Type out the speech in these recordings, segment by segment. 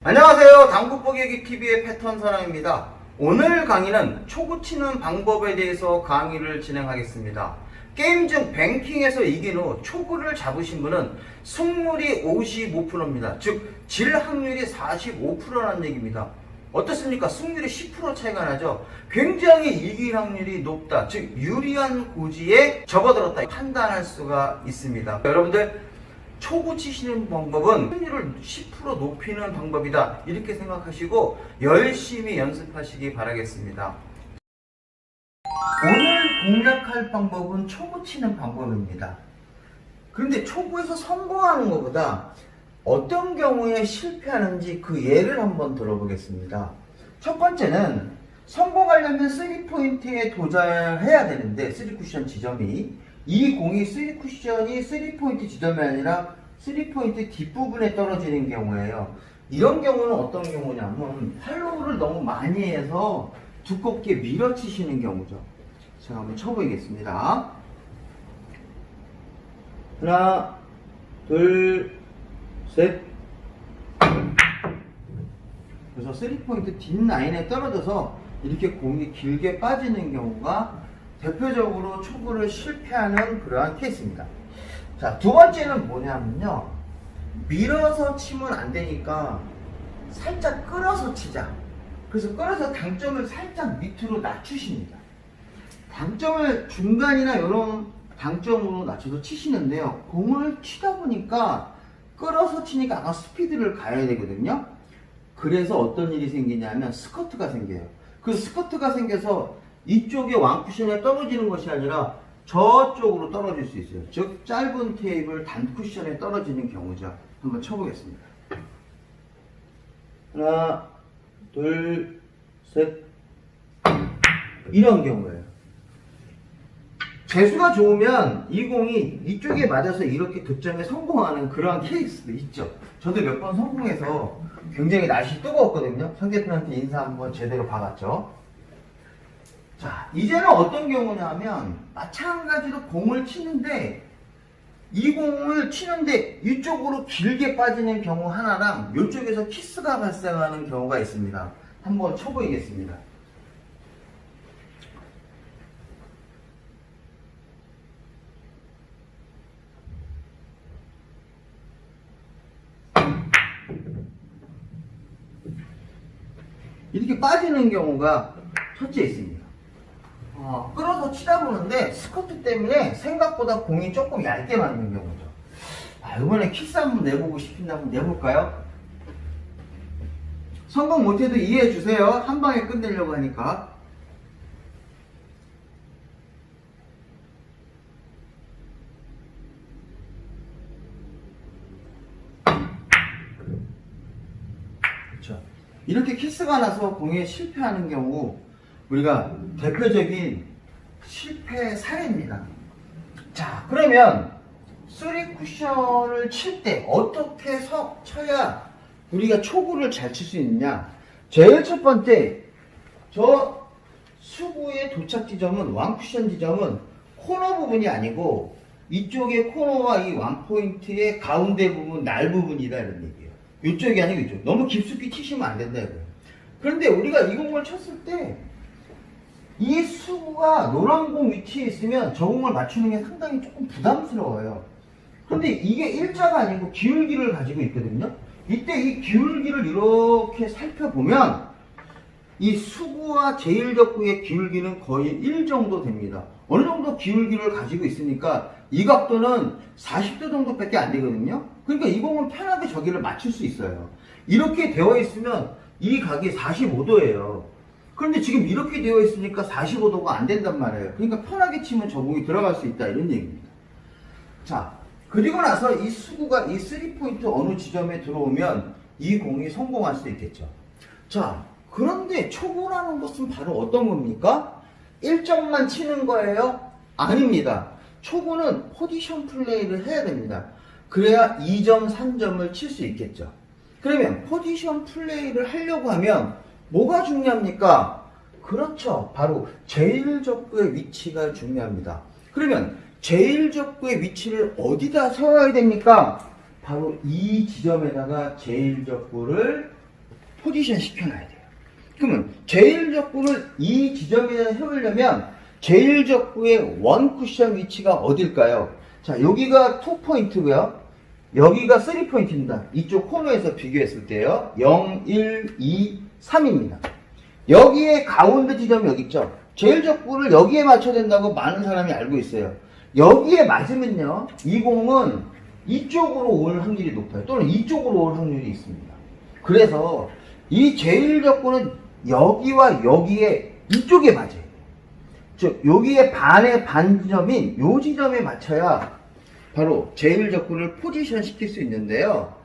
안녕하세요. 당구뽀개기TV의 패턴 사랑입니다. 오늘 강의는 초구 치는 방법에 대해서 강의를 진행하겠습니다. 게임 중 뱅킹에서 이긴 후 초구를 잡으신 분은 승률이 55%입니다. 즉 질 확률이 45%라는 얘기입니다. 어떻습니까? 승률이 10% 차이가 나죠. 굉장히 이길 확률이 높다. 즉 유리한 고지에 접어들었다 판단할 수가 있습니다. 여러분들 초구 치시는 방법은 승률을 10% 높이는 방법이다 이렇게 생각하시고 열심히 연습하시기 바라겠습니다. 오늘 공략할 방법은 초구 치는 방법입니다. 그런데 초구에서 성공하는 것보다 어떤 경우에 실패하는지 그 예를 한번 들어보겠습니다. 첫 번째는 성공하려면 3포인트에 도전해야 되는데 3쿠션 지점이 이 공이 3쿠션이 3포인트 지점이 아니라 3포인트 뒷부분에 떨어지는 경우예요. 이런 경우는 어떤 경우냐면 팔로우를 너무 많이 해서 두껍게 밀어치시는 경우죠. 제가 한번 쳐보겠습니다. 하나, 둘, 셋. 그래서 3포인트 뒷라인에 떨어져서 이렇게 공이 길게 빠지는 경우가 대표적으로 초구를 실패하는 그러한 케이스입니다. 자, 두 번째는 뭐냐면요. 밀어서 치면 안 되니까 살짝 끌어서 치자. 그래서 끌어서 당점을 살짝 밑으로 낮추십니다. 당점을 중간이나 이런 당점으로 낮춰서 치시는데요. 공을 치다 보니까 끌어서 치니까 아까 스피드를 가야 되거든요. 그래서 어떤 일이 생기냐면 스커트가 생겨요. 그 스커트가 생겨서 이쪽에 왕쿠션에 떨어지는 것이 아니라 저쪽으로 떨어질 수 있어요. 즉 짧은 테이블 단쿠션에 떨어지는 경우죠. 한번 쳐보겠습니다. 하나, 둘, 셋. 이런 경우예요. 재수가 좋으면 이 공이 이쪽에 맞아서 이렇게 득점에 성공하는 그런 케이스도 있죠. 저도 몇 번 성공해서 굉장히 날씨 뜨거웠거든요. 상대편한테 인사 한번 제대로 박았죠. 자, 이제는 어떤 경우냐면 마찬가지로 공을 치는데 이 공을 치는데 이쪽으로 길게 빠지는 경우 하나랑 이쪽에서 키스가 발생하는 경우가 있습니다. 한번 쳐보이겠습니다. 이렇게 빠지는 경우가 첫째 있습니다. 끌어서 치다 보는데 스커트 때문에 생각보다 공이 조금 얇게 맞는 경우죠. 이번에 키스 한번 내보고 싶은데 한번 내볼까요? 성공 못해도 이해해 주세요. 한 방에 끝내려고 하니까. 그렇죠. 이렇게 키스가 나서 공에 실패하는 경우 우리가 대표적인 실패 사례입니다. 자, 그러면 3쿠션을 칠 때 어떻게 쳐야 우리가 초구를 잘 칠 수 있느냐? 제일 첫 번째, 저 수구의 도착 지점은 왕쿠션 지점은 코너 부분이 아니고 이쪽의 코너와 이 왕포인트의 가운데 부분, 날 부분이다 이런 얘기예요. 이쪽이 아니고 이쪽. 너무 깊숙이 치시면 안 된다 이거예요. 그런데 우리가 이 공을 쳤을 때 이 수구가 노란 공 위치에 있으면 저 공을 맞추는 게 상당히 조금 부담스러워요. 그런데 이게 일자가 아니고 기울기를 가지고 있거든요. 이때 이 기울기를 이렇게 살펴보면 이 수구와 제1적구의 기울기는 거의 1 정도 됩니다. 어느 정도 기울기를 가지고 있으니까 이 각도는 40도 정도밖에 안 되거든요. 그러니까 이 공은 편하게 저기를 맞출 수 있어요. 이렇게 되어 있으면 이 각이 45도예요. 그런데 지금 이렇게 되어 있으니까 45도가 안 된단 말이에요. 그러니까 편하게 치면 저 공이 들어갈 수 있다 이런 얘기입니다. 자, 그리고 나서 이 수구가 이 3포인트 어느 지점에 들어오면 이 공이 성공할 수 있겠죠. 자, 그런데 초구라는 것은 바로 어떤 겁니까? 1점만 치는 거예요? 아닙니다. 초구는 포지션 플레이를 해야 됩니다. 그래야 2점, 3점을 칠 수 있겠죠. 그러면 포지션 플레이를 하려고 하면 뭐가 중요합니까? 그렇죠. 바로 제1적구의 위치가 중요합니다. 그러면 제1적구의 위치를 어디다 세워야 됩니까? 바로 이 지점에다가 제1적구를 포지션 시켜놔야 돼요. 그러면 제일적구를 이 지점에서 해보려면 제일적구의 원 쿠션 위치가 어딜까요? 자, 여기가 2포인트고요. 여기가 3포인트입니다. 이쪽 코너에서 비교했을 때요. 0, 1, 2, 3입니다. 여기에 가운데 지점이 여기 있죠. 제일적구를 여기에 맞춰야 된다고 많은 사람이 알고 있어요. 여기에 맞으면요, 이 공은 이쪽으로 올 확률이 높아요. 또는 이쪽으로 올 확률이 있습니다. 그래서 이 제일적구는 여기와 여기에 이쪽에 맞아요. 즉 여기에 반의 반 지점인 요 지점에 맞춰야 바로 제일적구를 포지션 시킬 수 있는데요.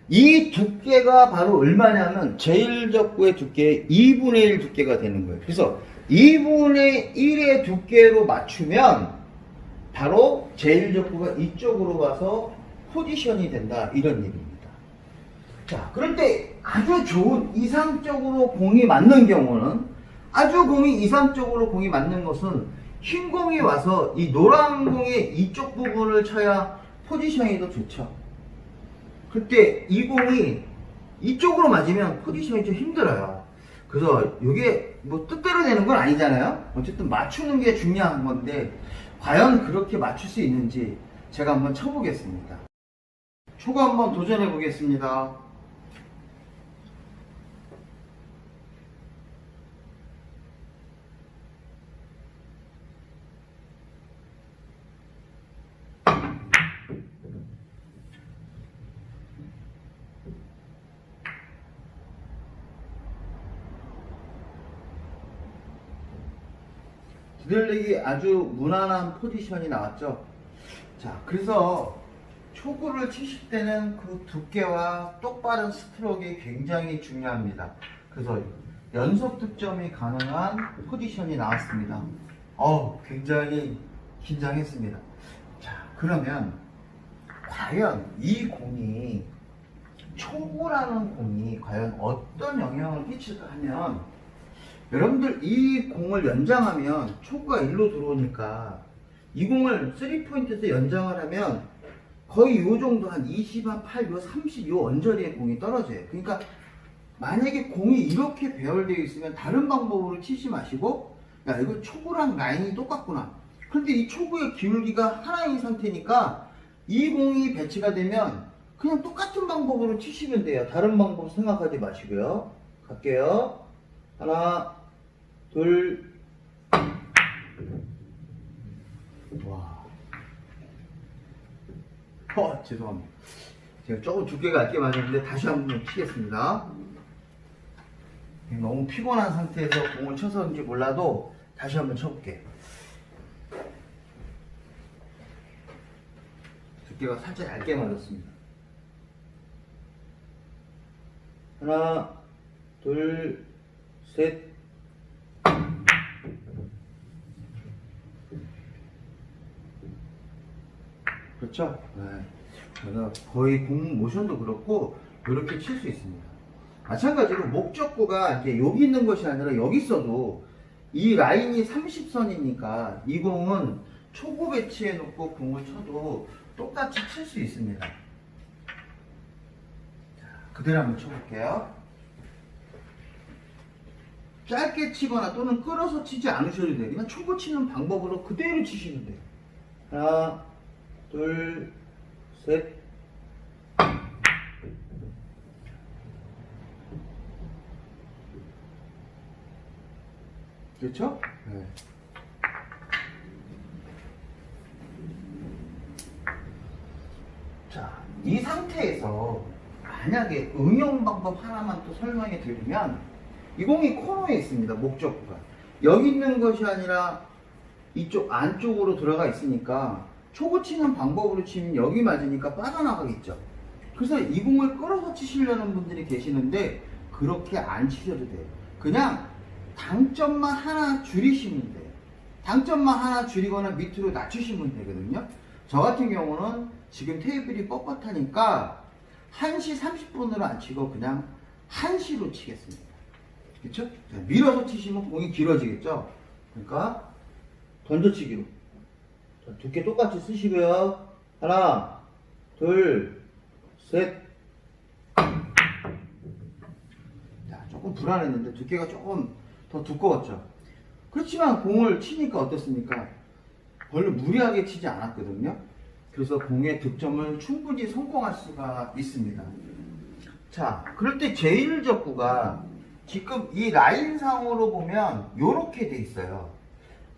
이 두께가 바로 얼마냐면 제일적구의 두께의 2분의 1 두께가 되는 거예요. 그래서 2분의 1의 두께로 맞추면 바로 제일적구가 이쪽으로 가서 포지션이 된다, 이런 얘기입니다. 자, 그럴 때 아주 좋은 이상적으로 공이 맞는 경우는, 아주 공이 이상적으로 공이 맞는 것은 흰 공이 와서 이 노란 공의 이쪽 부분을 쳐야 포지션이 더 좋죠. 그때 이 공이 이쪽으로 맞으면 포지션이 좀 힘들어요. 그래서 이게 뭐 뜻대로 되는 건 아니잖아요. 어쨌든 맞추는 게 중요한 건데 과연 그렇게 맞출 수 있는지 제가 한번 쳐보겠습니다. 초구 한번 도전해 보겠습니다. 뒤돌리기 아주 무난한 포지션이 나왔죠. 자, 그래서 초구를 치실 때는 그 두께와 똑바른 스트로크가 굉장히 중요합니다. 그래서 연속 득점이 가능한 포지션이 나왔습니다. 굉장히 긴장했습니다. 자, 그러면 과연 이 공이, 초구라는 공이 과연 어떤 영향을 끼칠까 하면, 여러분들 이 공을 연장하면 초구가 일로 들어오니까 이 공을 3포인트에서 연장을 하면 거의 요 정도 한 20, 한 8, 요 30, 요 언저리에 공이 떨어져요. 그러니까 만약에 공이 이렇게 배열되어 있으면 다른 방법으로 치지 마시고, 야, 이거 초구랑 라인이 똑같구나. 그런데 이 초구의 기울기가 하나인 상태니까 이 공이 배치가 되면 그냥 똑같은 방법으로 치시면 돼요. 다른 방법 생각하지 마시고요. 갈게요. 하나, 둘. 와. 죄송합니다. 제가 조금 두께가 얇게 맞았는데 다시 한번 치겠습니다. 너무 피곤한 상태에서 공을 쳐서인지 몰라도 다시 한번 쳐볼게요. 두께가 살짝 얇게 맞았습니다. 하나, 둘, 셋. 그렇죠? 네. 제가 거의 공 모션도 그렇고 이렇게 칠 수 있습니다. 마찬가지로 목적구가 이제 여기 있는 것이 아니라 여기 있어도 이 라인이 30선이니까 이 공은 초구 배치해 놓고 공을 쳐도 똑같이 칠 수 있습니다. 자, 그대로 한번 쳐볼게요. 짧게 치거나 또는 끌어서 치지 않으셔도 돼요. 그냥 초구 치는 방법으로 그대로 치시면 돼요. 하나, 둘, 셋. 그렇죠? 네. 자, 이 상태에서 만약에 응용 방법 하나만 또 설명해 드리면, 이 공이 코너에 있습니다. 목적구가 여기 있는 것이 아니라 이쪽 안쪽으로 들어가 있으니까 초구 치는 방법으로 치면 여기 맞으니까 빠져나가겠죠. 그래서 이 공을 끌어서 치시려는 분들이 계시는데 그렇게 안 치셔도 돼요. 그냥 당점만 하나 줄이시면 돼요. 당점만 하나 줄이거나 밑으로 낮추시면 되거든요. 저 같은 경우는 지금 테이블이 뻣뻣하니까 1시 30분으로 안 치고 그냥 1시로 치겠습니다. 그렇죠? 밀어서 치시면 공이 길어지겠죠? 그러니까 던져치기로. 두께 똑같이 쓰시고요. 하나, 둘, 셋. 자, 조금 불안했는데 두께가 조금 더 두꺼웠죠. 그렇지만 공을 치니까 어떻습니까? 별로 무리하게 치지 않았거든요. 그래서 공의 득점을 충분히 성공할 수가 있습니다. 자, 그럴 때 제1적구가 지금 이 라인상으로 보면 이렇게 돼 있어요.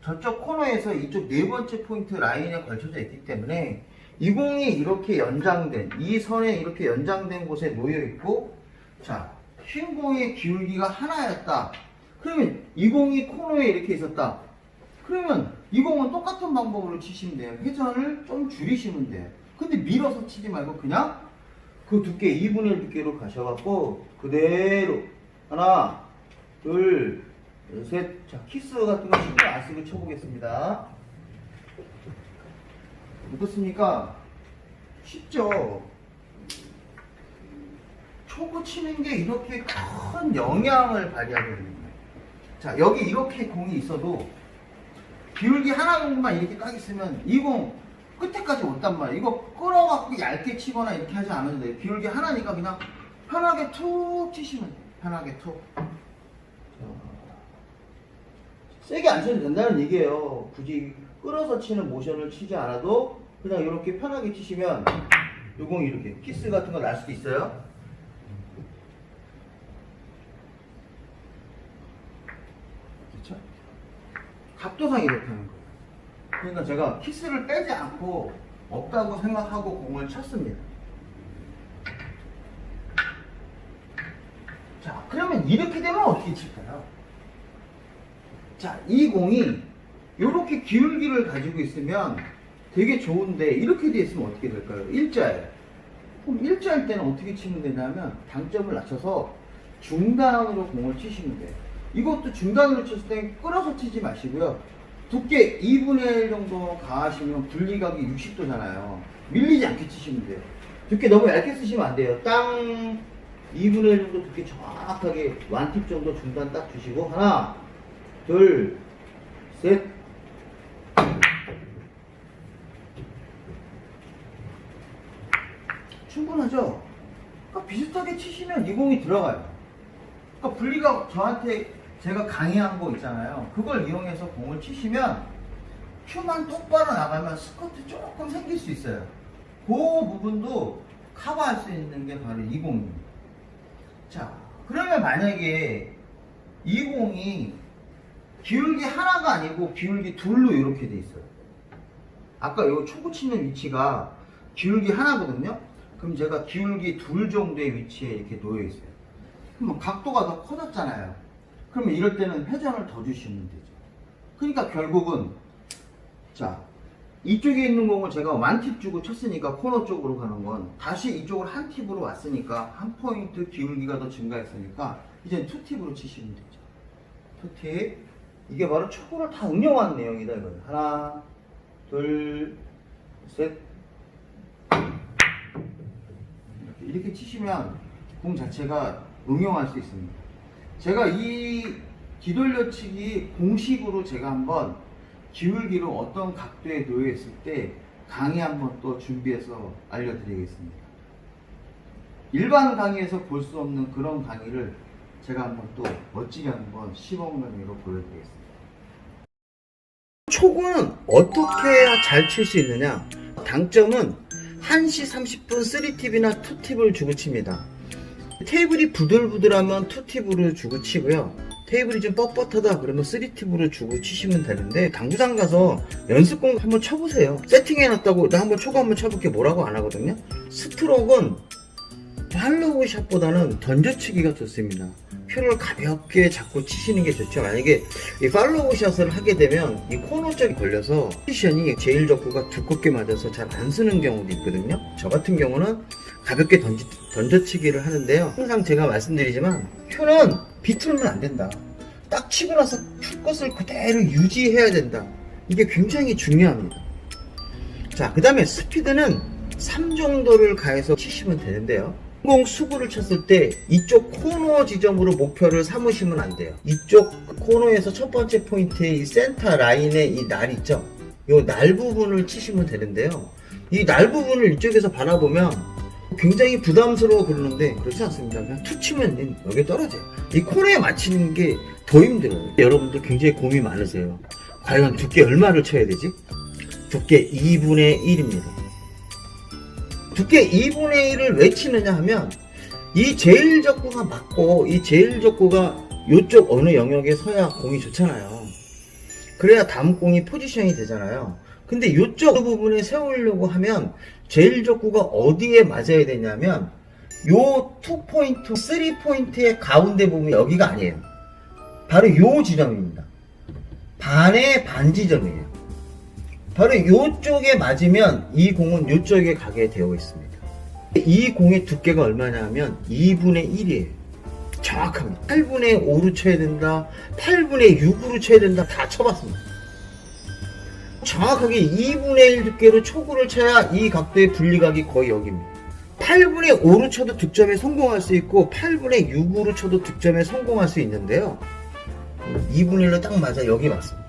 저쪽 코너에서 이쪽 네 번째 포인트 라인에 걸쳐져 있기 때문에 이 공이 이렇게 연장된, 이 선에 이렇게 연장된 곳에 놓여 있고, 자, 흰 공의 기울기가 하나였다. 그러면 이 공이 코너에 이렇게 있었다. 그러면 이 공은 똑같은 방법으로 치시면 돼요. 회전을 좀 줄이시면 돼요. 근데 밀어서 치지 말고 그냥 그 두께 2분의 1 두께로 가셔갖고 그대로 하나, 둘, 셋. 자, 키스 같은 거 신경 안 쓰고 쳐보겠습니다. 어떻습니까? 쉽죠? 초구 치는 게 이렇게 큰 영향을 발휘하거든요. 자, 여기 이렇게 공이 있어도 기울기 하나 정도만 이렇게 딱 있으면 이 공 끝에까지 온단 말이에요. 이거 끌어갖고 얇게 치거나 이렇게 하지 않아도 돼요. 기울기 하나니까 그냥 편하게 툭 치시면 돼요. 편하게 툭. 세게 안 쳐도 된다는 얘기예요. 굳이 끌어서 치는 모션을 치지 않아도 그냥 이렇게 편하게 치시면 이 공이 이렇게 키스 같은 거 날 수도 있어요. 그렇죠? 각도상 이렇게 하는 거예요. 그러니까 제가 키스를 빼지 않고 없다고 생각하고 공을 쳤습니다. 자, 그러면 이렇게 되면 어떻게 칠까요? 자, 이 공이 이렇게 기울기를 가지고 있으면 되게 좋은데 이렇게 돼 있으면 어떻게 될까요? 일자예요. 그럼 일자일 때는 어떻게 치면 되냐면 당점을 낮춰서 중단으로 공을 치시면 돼요. 이것도 중단으로 쳤을 때 끌어서 치지 마시고요. 두께 2분의 1 정도 가하시면 분리각이 60도잖아요. 밀리지 않게 치시면 돼요. 두께 너무 얇게 쓰시면 안 돼요. 땅 2분의 1 정도 두께 정확하게 완팁 정도 중단 딱 주시고 하나, 둘, 셋. 충분하죠? 그러니까 비슷하게 치시면 이 공이 들어가요. 그러니까 분리각 저한테 제가 강의한 거 있잖아요. 그걸 이용해서 공을 치시면 큐만 똑바로 나가면 스커트 조금 생길 수 있어요. 그 부분도 커버할 수 있는 게 바로 이 공입니다. 자, 그러면 만약에 이 공이 기울기 하나가 아니고 기울기 둘로 이렇게 돼 있어요. 아까 이 초구 치는 위치가 기울기 하나거든요. 그럼 제가 기울기 둘 정도의 위치에 이렇게 놓여 있어요. 그럼 각도가 더 커졌잖아요. 그러면 이럴 때는 회전을 더 주시면 되죠. 그러니까 결국은 자, 이쪽에 있는 공을 제가 완팁 주고 쳤으니까 코너 쪽으로 가는 건 다시 이쪽으로 한 팁으로 왔으니까 한 포인트 기울기가 더 증가했으니까 이제 투팁으로 치시면 되죠. 투팁. 이게 바로 초구를 다 응용한 내용이다 이거예요. 하나, 둘, 셋. 이렇게 치시면 공 자체가 응용할 수 있습니다. 제가 이 뒤돌려치기 공식으로 제가 한번 기울기로 어떤 각도에 놓여 있을 때 강의 한번 또 준비해서 알려드리겠습니다. 일반 강의에서 볼 수 없는 그런 강의를 제가 한번 또 멋지게 한번 시범 강의로 보여드리겠습니다. 초구는 어떻게 해야 잘 칠 수 있느냐? 당점은 1시 30분 3팁이나 2팁을 주고 칩니다. 테이블이 부들부들하면 2팁으로 주고 치고요. 테이블이 좀 뻣뻣하다 그러면 3팁으로 주고 치시면 되는데 당구장 가서 연습공 한번 쳐보세요. 세팅해놨다고 나 한번 초구 한번 쳐볼게 뭐라고 안 하거든요. 스트로크는 팔로우 샷보다는 던져치기가 좋습니다. 표를 가볍게 잡고 치시는 게 좋죠. 만약에 이 팔로우 샷을 하게 되면 이 코너 쪽이 걸려서 포지션이 제1적구가 두껍게 맞아서 잘 안 쓰는 경우도 있거든요. 저 같은 경우는 가볍게 던져치기를 하는데요. 항상 제가 말씀드리지만 표는 비틀면 안 된다. 딱 치고 나서 출 것을 그대로 유지해야 된다. 이게 굉장히 중요합니다. 자, 그 다음에 스피드는 3 정도를 가해서 치시면 되는데요. 공 수구를 쳤을 때 이쪽 코너 지점으로 목표를 삼으시면 안 돼요. 이쪽 코너에서 첫 번째 포인트의 이 센터 라인에 이 날 있죠? 이 날 부분을 치시면 되는데요. 이 날 부분을 이쪽에서 바라보면 굉장히 부담스러워 그러는데 그렇지 않습니다. 그냥 툭 치면 여기에 떨어져요. 이 코너에 맞추는 게 더 힘들어요. 여러분들 굉장히 고민이 많으세요. 과연 두께 얼마를 쳐야 되지? 두께 2분의 1입니다. 두께 2분의 1을 왜 치느냐 하면 이 제일적구가 맞고 이 제일적구가 이쪽 어느 영역에 서야 공이 좋잖아요. 그래야 다음 공이 포지션이 되잖아요. 근데 이쪽 부분에 세우려고 하면 제일적구가 어디에 맞아야 되냐면 요 2포인트, 3포인트의 가운데 부분이 여기가 아니에요. 바로 요 지점입니다. 반의 반 지점이에요. 바로 요쪽에 맞으면 이 공은 요쪽에 가게 되어 있습니다. 이 공의 두께가 얼마냐 하면 2분의 1이에요. 정확합니다. 8분의 5로 쳐야 된다, 8분의 6으로 쳐야 된다, 다 쳐봤습니다. 정확하게 2분의 1 두께로 초구를 쳐야 이 각도의 분리각이 거의 여기입니다. 8분의 5로 쳐도 득점에 성공할 수 있고 8분의 6으로 쳐도 득점에 성공할 수 있는데요. 2분의 1로 딱 맞아 여기 맞습니다.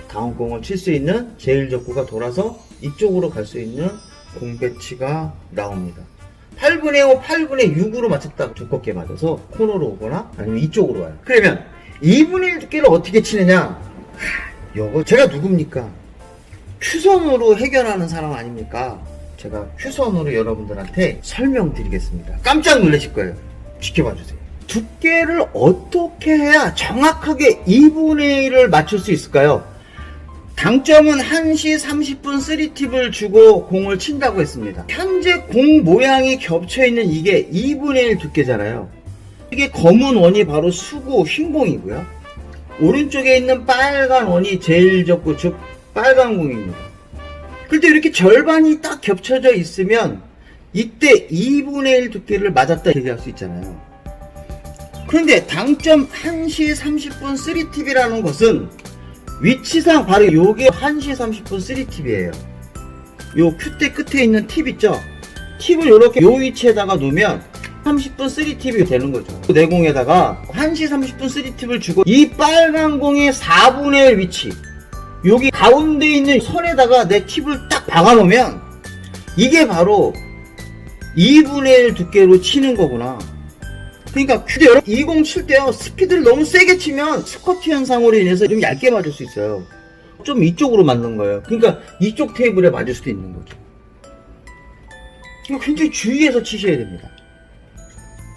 다음 공을 칠 수 있는 제일적구가 돌아서 이쪽으로 갈 수 있는 공 배치가 나옵니다. 8분의 5, 8분의 6으로 맞췄다가 두껍게 맞아서 코너로 오거나 아니면 이쪽으로 와요. 그러면 2분의 1 두께를 어떻게 치느냐? 요거 제가 누굽니까? 큐선으로 해결하는 사람 아닙니까? 제가 큐선으로 여러분들한테 설명드리겠습니다. 깜짝 놀라실 거예요. 지켜봐 주세요. 두께를 어떻게 해야 정확하게 2분의 1을 맞출 수 있을까요? 당점은 1시 30분 3팁을 주고 공을 친다고 했습니다. 현재 공 모양이 겹쳐있는 이게 2분의 1 두께잖아요. 이게 검은 원이 바로 수구 흰공이고요. 오른쪽에 있는 빨간 원이 제일적구, 즉 빨간 공입니다. 그런데 이렇게 절반이 딱 겹쳐져 있으면 이때 2분의 1 두께를 맞았다 얘기할 수 있잖아요. 그런데 당점 1시 30분 3팁이라는 것은 위치상 바로 요게 1시 30분 3팁이에요. 요 큐대 끝에 있는 팁 있죠? 팁을 요렇게 요 위치에다가 놓으면 30분 3팁이 되는 거죠. 내공에다가 1시 30분 3팁을 주고 이 빨간 공의 4분의 1 위치 여기 가운데 있는 선에다가 내 팁을 딱 박아 놓으면 이게 바로 2분의 1 두께로 치는 거구나. 그러니까 근데 여러분 20 칠 때요 스피드를 너무 세게 치면 스쿼트 현상으로 인해서 좀 얇게 맞을 수 있어요. 좀 이쪽으로 맞는 거예요. 그러니까 이쪽 테이블에 맞을 수도 있는 거죠. 그러니까 굉장히 주의해서 치셔야 됩니다.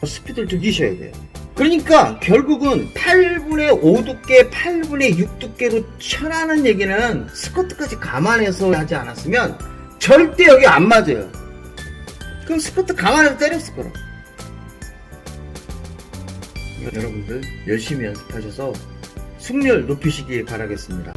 스피드를 죽이셔야 돼요. 그러니까 결국은 8분의 5 두께, 8분의 6 두께로 쳐라는 얘기는 스쿼트까지 감안해서 하지 않았으면 절대 여기 안 맞아요. 그럼 스쿼트 감안해서 때렸을 거라. 여러분들 열심히 연습하셔서 승률 높이시길 바라겠습니다.